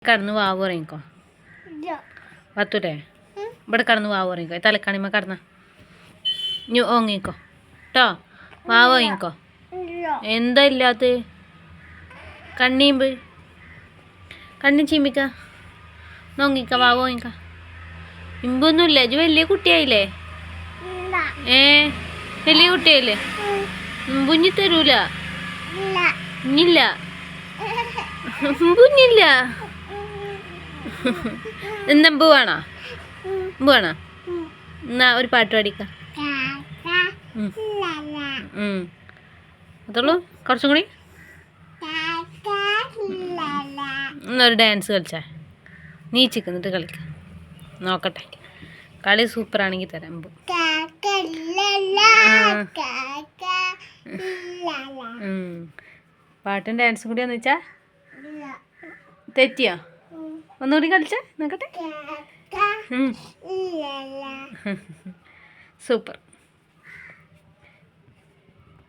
കടന്ന് വാവ് പറയിക്കോ പത്തൂരേ ഇവിടെ കടന്ന് വാവ് പറയിക്കോ തലക്കാണിമ്മ കടന്ന ഇനി ഓങ്ങിക്കോ കേട്ടോ വാവ് വാങ്ങിക്കോ എന്താ ഇല്ലാത്ത കണ്ണീമ്പ് കണ്ണി ചീമ്മിക്ക നോങ്ങിക്ക വാവ് വാങ്ങിക്ക ഇമ്പൊന്നുമില്ല ഇജ് വലിയ കുട്ടിയായില്ലേ വലിയ കുട്ടിയായില്ലേ ഇമ്പുഞ്ഞി തരൂല ഇഞ്ഞില്ല ഇമ്പുഞ്ഞില്ല എന്തമ്പ് വേണോ ഇമ്പ് വേണോ എന്നാ ഒരു പാട്ട് പാടിക്ക അതുള്ളൂ കുറച്ചും കൂടി എന്നൊരു ഡാൻസ് കളിച്ചേ നീച്ചിക്കുന്നിട്ട് കളിക്ക നോക്കട്ടെ കളി സൂപ്പറാണെങ്കിൽ തരാം പാട്ടും ഡാൻസും കൂടി ഒന്ന് വെച്ചാ തെറ്റിയോ ഒന്നുകൂടി കളിച്ചേ നോക്കട്ടെ സൂപ്പർ